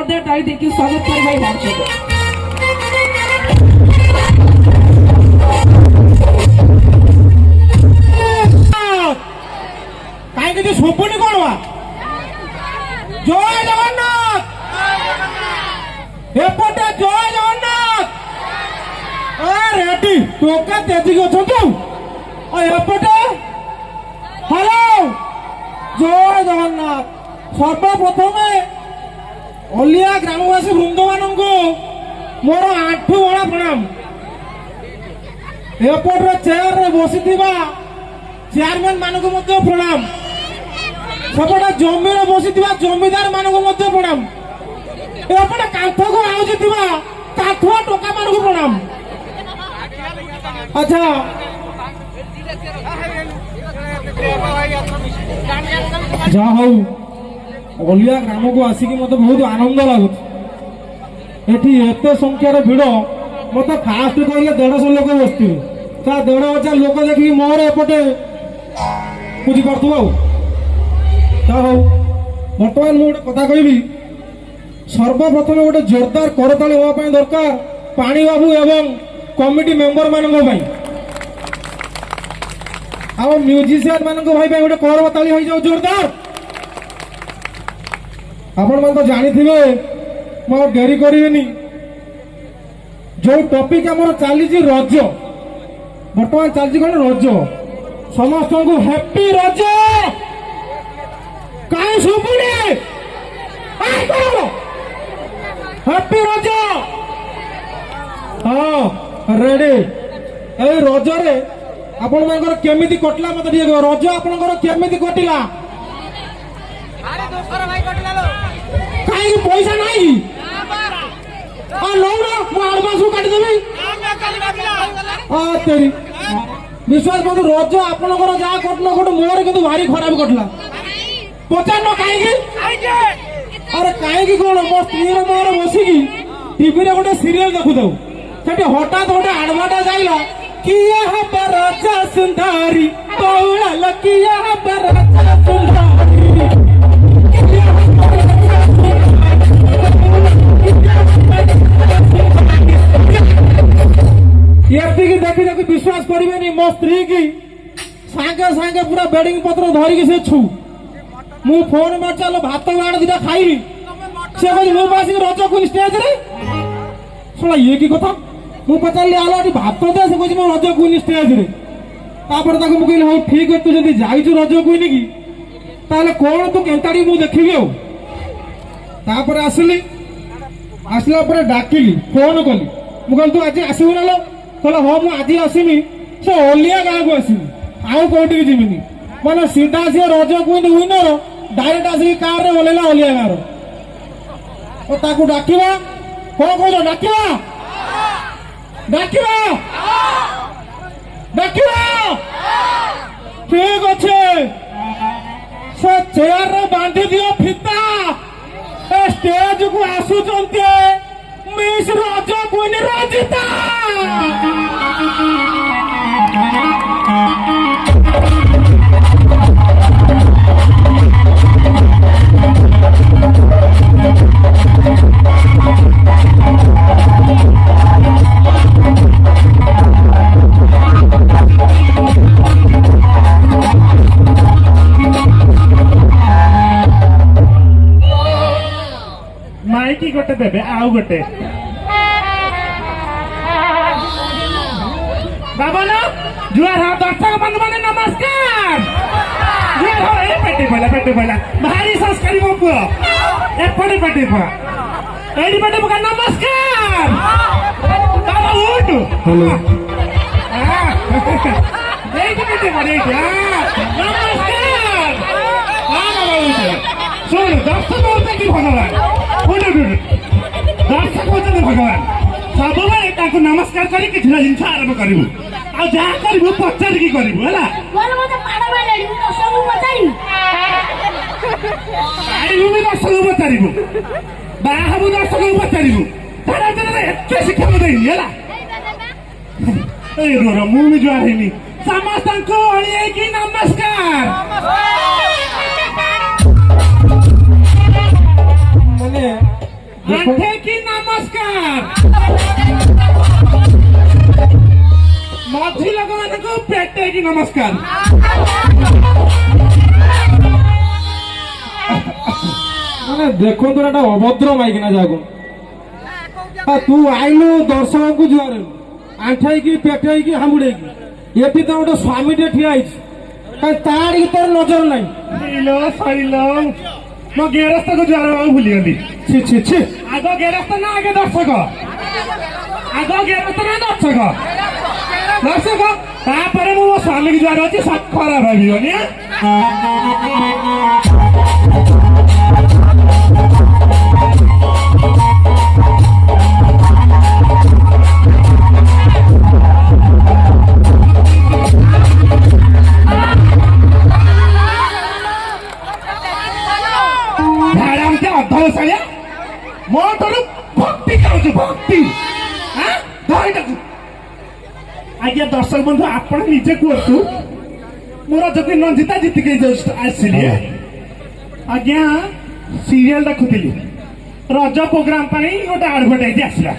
मध्य डाली देखिए स्वागत कर भाई बात कहीं शोभनी कौन हुआ जय जगन्नाथ एपटे जय जगन्नाथ रेडी टोका तेजी एपटे हेलो जय जगन्नाथ सर्वप्रथम अलिया ग्रामवासी वृंद मान मोर आंठू बड़ा प्रणाम एपटे चेयर रे बसी चेयरमैन मान प्रणाम सेपटे जमी बसी जमीदार मान प्रणाम एपटे कांथ को आउजी काठुआ टोका मान प्रणाम। अच्छा जहा हूँ अलिया ग्राम को आसिक मत बहुत आनंद लगुच एते संख्यार भिड़ मत फास्ट कहले 150 लोक बसती 1,500 लोक देखिए मोर एपटे बुझीपार बर्तमान मुझे कथा कहि सर्वप्रथम गोटे जोरदार करताली होगा दरकार पानी बाबू एवं कमिटी मेंबर मान म्यूजिशियन मान भाई गोटे करताली हो जाओ जोरदार। आपण मान तो जानी थे मैं डेरी करेनि जो टॉपिक आमर चली रज बर्तमान चलती कौन रज समस्त को हैप्पी रज कहीं सुपुनी हैप्पी रज हाँ रेडी ए रजरे आपण मानकर केमिति कटला मत दिए रज आपनकर केमिति कटिला कहीं पैसा नहीं आडभांस काटी देवी तेरी विश्वास कर रज आपनकर जहाँ कटना कट मोर किंतु भारी खराब कटला पचार कहीं अरे कहीं कौन मो स्त्री मोर बसिकी टीवी रे गोटे सीरियल देखु दो हठात गोटे आडभाटाइज आइला किए हम राजा सुंदरी कौल किए हम राजा सुंदरी ये देखी देखी विश्वास करेंगे मो स्त्री की सांगे सांगे पूरा बेडिंग पत्र धरिकी से छु मु फोन मार चलो भात बाण दिटा खाइबी से कह मु बासी रज को स्टेज रे सुना ये की कथा मु पचार आला भात दे से कह रज को स्टेज रे तापर ताको मु कहली हो ठीक है तू जदी जाइछु रज को की ताले कोन तू केंताड़ी मु देखिबी हो तापर आसली आसला पर डाकिली फोन कली मु कहली तू आज आसीबु ना लो कहला हाँ मु आज आसमी से अलिया गाँव को आसमी आउ कौटी जीविनी मैंने सीधा सी रज क्वीन विनर डायरेक्ट आसिक कार रे बोलेला अलिया गाँव ताकू डाकिबा कौन कह डाकिबा डाकिबा डाकिबा ठीक अच्छे से चेयर रे बांधी दियो फिता ए स्टेज को आसुचंती मिस रज क्वीन रजिता माइकी गोटे देवे आउ गोटे बाबा ना जुआर हाँ दर्शक बंधु माने नमस्कार जुआर हाँ ए पेटी पहला भारी संस्कारी मो पुओ एपटे पेटी पा एडी पेटी पका नमस्कार बाबा उठ हेलो एडी पेटी पा नमस्कार हां बाबा उठ सुन दर्शक होते कि भगवान उठ दर्शक होते भगवान सब नमस्कार कर किसी जिन आरम्भ करू जहाँ करू पचार की करू है दर्शक पचारू बाहू दर्शक पचारू एत शिक्षा देनी है मुझे जुआर है समस्त नमस्कार मैंने ଆଣ୍ଠେ କି ନମସ୍କାର। ମଝି ଲୋକମାନଙ୍କୁ ପେଟେ କି ନମସ୍କାର। ମାନେ ଦେଖନ୍ତୁ ଏଟା ଅଭଦ୍ର ମାଇକିନା ଯାହାକୁ ତୁ ଆଇଲୁ ଦର୍ଶକଙ୍କୁ ଜୁହାର ଆଣ୍ଠାଇକି ପେଠେଇକି ହାମୁଡେଇକି ଏଠି ତ ଗୋଟେ ସ୍ୱାମୀଟେ ଠିଆ ହେଇଛି କାହିଁ ତା ଆଡ଼ିକି ତୋର ନଜର ନାହିଁ। ସରିଲ ମୋ ଗେରସ୍ତକୁ ଜୁହାର ହବାକୁ ଭୁଲିଗଲି। ଛି ଛି ଛି ଆଗ ଗେରସ୍ତ ନା ଆଗେ ଦର୍ଶକ? ଆଗ ଗେରସ୍ତ ନା ଦର୍ଶକ? ଦର୍ଶକ ତାପରେ ମୁଁ ମୋ ସ୍ୱାମୀକି ଜୁହାର ଅଛି ସତ ଖରାପ ଭାବିବନି। ମୋ ଠାରୁ ଭକ୍ତି ଖାଉଛୁ ଭକ୍ତି। ଆଜ୍ଞା ଦର୍ଶକ ବନ୍ଧୁ ଆପଣ ନିଜେ କୁହନ୍ତୁ ମୋର ଯଦି ନନ୍ଦିତା ଜିତିକି ଆସିଲି ଆଜ୍ଞା ସିରିଏଲ ଦେଖୁଥିଲି ରଜ ପ୍ରୋଗ୍ରାମ ପାଇଁ ଗୋଟେ ଆଡଭର୍ଟାଇଜ ଆସିଲା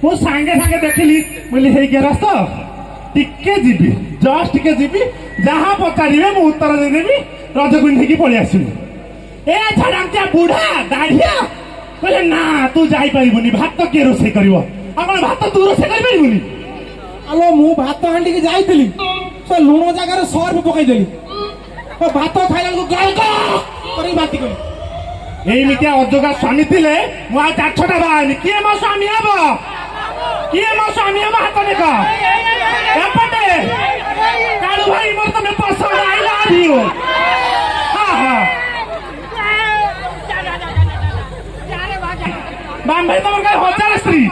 ମୁଁ ସାଙ୍ଗେ ସାଙ୍ଗେ ଦେଖିଲି ବୋଲି ହେଇ ଗେରସ୍ତ ଟିକେ ଯିବି ଜଷ୍ଟ ଟିକେ ଯିବି ଯାହା ପଚାରିବେ ମୁଁ ଉତ୍ତର ଦେଇଦେବି ରଜ ପିନ୍ଧିକି ପଳେଇ ଆସିବି। ଏ ଛାଡା ବୁଢା ଦାଢିଆ କହିଲେ ନା ତୁ ଯାଇପାରିବୁନି ଭାତ କିଏ ରୋଷେଇ କରିବ ଆପଣ ଭାତ ତୁ ରୋଷେଇ କରିପାରିବୁନି। ଆଲୋ ମୁଁ ଭାତ ହାଣ୍ଡିକି ଯାଇଥିଲି ସେ ଲୁଣ ଜାଗାରେ ସର୍ଫ ପକେଇଦେଲି ଭାତ ଖାଇଲା ବେଳକୁ କରିକି ବାନ୍ତି କଲି। ଏଇମିତିଆ ଅଜଗା ସ୍ୱାମୀ ଥିଲେ ମୁଁ ଆଉ 4-6ଟା ବାହାନି। କିଏ ମୋ ସ୍ୱାମୀ ହବ? କିଏ ମୋ ସ୍ୱାମୀ ହବ? ହାତ ଦେଖ ଏପଟେ କାଳୁ ଭାଇ ମୋର ତମେ ପସନ୍ଦ ଆଇ ଲଭ୍ ୟୁ। ଭାଇ ତମର କାହିଁ 1000 ସ୍ତ୍ରୀ?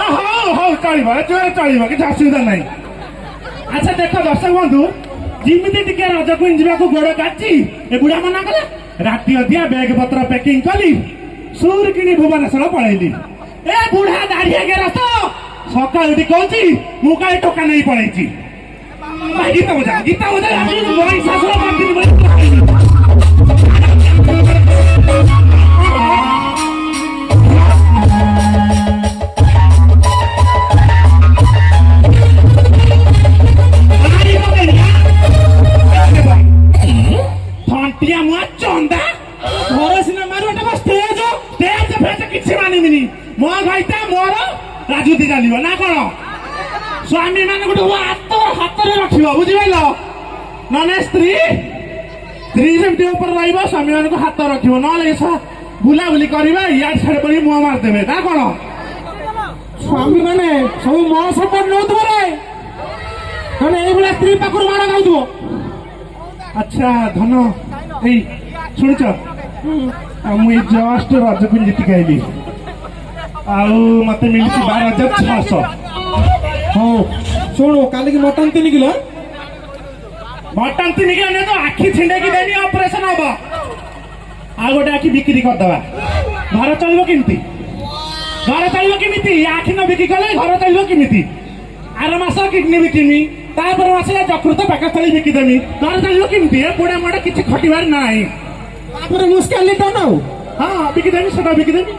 ହଉ ହଉ ଚଳିବ ଚଳିବ କିଛି ଅସୁବିଧା ନାହିଁ। ଆଚ୍ଛା ଦେଖ ଦର୍ଶକ ବନ୍ଧୁ ଯେମିତି ଟିକେ ରଜ କୁଇନ୍ ଯିବାକୁ ଗୋଡ କାଟିଛି ଏ ବୁଢା ମନା କଲା ରାତି ଅଧିଆ ବ୍ୟାଗ ପତ୍ର ପ୍ୟାକିଂ କଲି ସୁର କିଣି ଭୁବନେଶ୍ୱର ପଳେଇଲି। ଏ ବୁଢା ଦାଢିଆ ଗେରସ୍ତ ସକାଳୁ ଉଠି କହୁଛି ମୁଁ କାଳେ ଟୋକା ନେଇ ପଳେଇଛି। ଗୀତ ବଜା ଶାଶୁର ଚନ୍ଦା ଘରେ ସିନା ମାରୁ ଏଟା ଷ୍ଟେଜ ଫେଜ କିଛି ମାନିବିନି। ମୋ ଘଇଟା ମୋର ରାଜୁତି ଚାଲିବ ନା କଣ? ସ୍ୱାମୀ ମାନଙ୍କୁ ହାତରେ ରଖିବ ବୁଝିପାରିଲ ନହେଲେ ସ୍ତ୍ରୀ ଯେମିତି ଉପରେ ରହିବ ସ୍ୱାମୀ ମାନଙ୍କୁ ହାତ ରଖିବ ନହେଲେ ବୁଲାବୁଲି କରିବା ଇଆଡେ ଛାଡେ କରି ମୁହଁ ମାରିଦେବେ ନା କଣ? ସ୍ୱାମୀ ମାନେ ସବୁ ମୋ ସପୋର୍ଟ ନଉଥିବ ରେ ମାନେ ଏଇଭଳିଆ ସ୍ତ୍ରୀ ପାଖରୁ ମାଡ଼ ଖାଉଥିବ। ଆଚ୍ଛା ଧନ ଏଇ ଶୁଣିଛ ମୁଁ ଏଇ ଜଷ୍ଟ ରଜକୁ ଜିତିକି ଆଇଲି ଆଉ ମତେ ମିଳିଛି 12,600। ହଉ ଶୁଣୁ କାଲିକି ମଟନ 3 କିଲୋ ମଟନ 3 କିଲୋ ନିଅ ତ ଆଖି ଛିଣ୍ଡେଇକି ଦେନି ଅପରେସନ ହବ ଆଉ ଗୋଟେ ଆଖି ବିକ୍ରି କରିଦବା। ଘର ଚଳିବ କେମିତି? ଆଖି ନ ବିକ୍ରି କଲେ ଘର ଚଳିବ କେମିତି? ଆର ମାସ କିଡନୀ ବିକିମି ତାପରେ ମାସରେ ଯକୃତ ପାକସ୍ଥଳୀ ବିକିଦେମି ଘର ଚଳିବ କେମିତି? ଏ ବୁଢା ମୋଟା କିଛି ଖଟିବାର ନାହିଁ ତାପରେ ମୁସ୍କାଲି ଟନ ଆଉ ହଁ ବିକିଦେମି ସେଟା ବିକିଦେମି।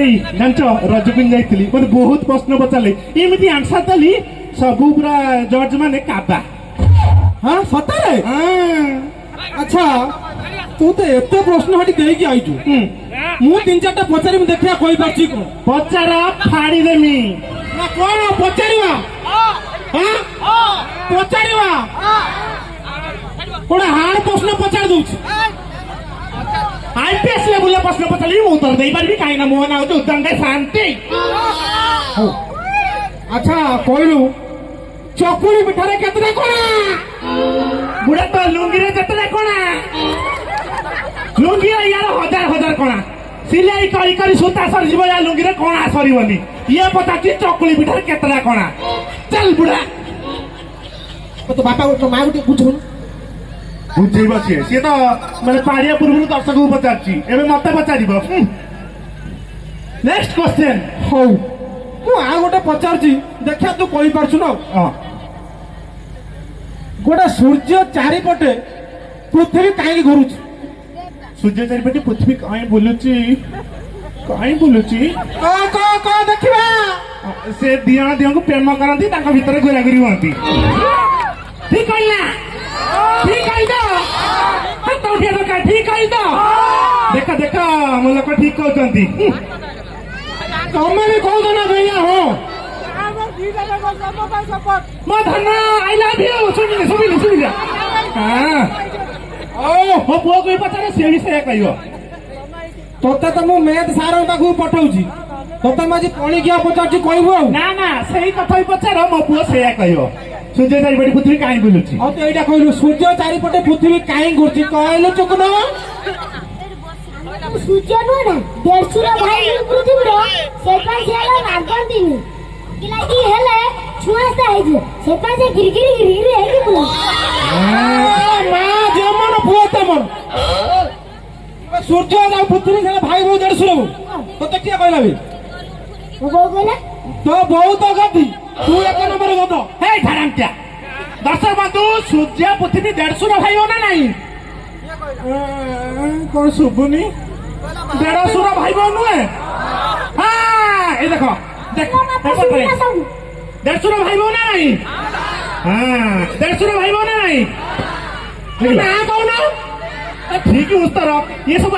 ଏଇ ଜାଣିଛ ରଜକୁଇନ୍ ଯାଇଥିଲି ମତେ ବହୁତ ପ୍ରଶ୍ନ ପଚାରିଲେ ଏମିତି ଆନ୍ସର ଦେଲି ସବୁ ପୁରା ଜଜ୍ ମାନେ କାବା। ହଁ ସତରେ? ଆଚ୍ଛା ତୁ ତ ଏତେ ପ୍ରଶ୍ନ ହେଠି ଦେଇକି ଆଇଛୁ ମୁଁ 3-4ଟା ପଚାରିବି ଦେଖିବା କହିପାରୁଛି କଣ? ପଚାର ଫାଡ଼ିଦେମି ନା କଣ ପଚାରିବା? ପଚାରିବା ଗୋଟେ ହାର୍ଡ ପ୍ରଶ୍ନ ପଚାରି ଦଉଛି। ଆଇପିଏସ୍ ଲେବୁଲର ପ୍ରଶ୍ନ ପଚାରିବି ମୁଁ ଉତ୍ତର ଦେଇପାରିବି କାହିଁକି ନା ମୋ ନାଁ ହଉଛି ଉଦଣ୍ଡ ଶାନ୍ତି। ଆଚ୍ଛା କହିଲୁ ଚକୁଳି ପିଠାରେ କେତେଟା କଣା? ବୁଢା ତ ଲୁଙ୍ଗିରେ କେତେଟା କଣା? ଲୁଙ୍ଗିରେ ୟାର 1000 କଣା ସିଲେଇ କରି କରି ସୂତା ସରିଯିବ ୟା ଲୁଙ୍ଗିରେ କଣା ସରିବନି। ଇଏ ପଚାରୁଛି ଚକୁଳି ପିଠାରେ କେତେଟା କଣା? ଚାଲ ବୁଢା ତୋ ବାପା ତୋ ମା ଗୋଟେ ବୁଝୁନୁ ବୁଝେଇବ ସିଏ ତ ମାନେ ପାଡିଆ ପୂର୍ବରୁ ଦର୍ଶକଙ୍କୁ ପଚାରୁଛି ଏବେ ମତେ ପଚାରିବ। Next question. ହଉ ମୁଁ ଆଉ ଗୋଟେ ପଚାରୁଛି ଦେଖିଆ ତୁ କହିପାରୁଛୁ ନା? ଗୋଟେ ସୂର୍ଯ୍ୟ ଚାରିପଟେ ପୃଥିବୀ କାହିଁକି ଘୁରୁଛି? ସୂର୍ଯ୍ୟ ଚାରିପଟେ ପୃଥିବୀ କାହିଁ ବୁଲୁଛି କ ଦେଖିବା ସେ ଦି ଜଣ ଦିଅଙ୍କୁ ପ୍ରେମ କରନ୍ତି ତାଙ୍କ ଭିତରେ ଘୁରାଘୁରି ହୁଅନ୍ତି ଠିକ କହିଲି ନା ଠିକ କହିଲ ହାତ ଉଠିବା ଦରକାର ଠିକ କହିଲ ଦେଖ ମୋ ଲୋକ ଠିକ କହୁଛନ୍ତି ତମେ ବି କହୁଛ ନା ଭैया ହଁ ମୋ ଧନ ଆଇ ଲଭ୍ ୟୁ ଶୁଣିଲି ମୋ ପୁଅକୁ ବି ପଚାରେ ସିଏ ବି ସେଇଆ କହିବ ତୋତେ ତ ମୁଁ ମ୍ୟାଥ ସାରଙ୍କ ପାଖକୁ ପଠଉଛି ତୋତେ ମୁଁ ଆଜି ପଣିକିଆ ପଚାରୁଛି କହିବୁ ଆଉ ନା ସେଇ କଥା ବି ପଚାର ମୋ ପୁଅ ସେଇଆ କହିବ ସୂର୍ଯ୍ୟ ଚାରିପଟେ ପୃଥିବୀ କାହିଁ ବୁଲୁଛି ଆଉ ତୁ ଏଇଟା କହିଲୁ ସୂର୍ଯ୍ୟ ଚାରିପଟେ ପୃଥିବୀ କାହିଁ ଘୁରୁଛି କହିଲୁ ଚୁକୁନ ସୂର୍ଯ୍ୟ ନୁହେଁ ନା ଦେଢଶୁର ଭାଇ ପୃଥିବୀର ସେପାଇଁ ସେ ହେଲା ରାଗନ୍ତିନି ଲାଗି ହେଲେ ଛୁଆସ୍ତା ହେଇଯିବ ସେପାଇଁ ସେ ଗିରିଗିରି ହେଇକି ବୁଲୁଛି ମା ଯେମନ ପୁଅ ତେମନ ସୂର୍ଯ୍ୟ ଆଉ ପୃଥିବୀ ଖେଳେ ଭାଇ ବୋଉ ଦେଢଶୁର ତୋତେ କିଏ କହିଲା ବେ ମୋ ବୋଉ କହିଲା ତୋ ବୋଉ ତ ଗତି ତୁ ଏକ ନମ୍ବର ଗଧ ହେଇ ଧାରାମଟା ଦର୍ଶକ ବନ୍ଧୁ ସୂର୍ଯ୍ୟ ପୃଥିବୀ ଦେଢଶୁର ଭାଇ ନା ନାହିଁ କଣ ଶୁଭୁନି ଦେଢଶୁର ଭାଇ ବୋଉ ନୁହେଁ ଏଇ ଦେଖ ଦେଢଶୁର ଭାଇ ବୋଉ ନା ନାହିଁ ଦେଢଶୁର ଭାଇ ବୋଉ ନା ନାହିଁ ନା କହୁନ ଠିକ ଉତ୍ତର ଇଏ ସବୁ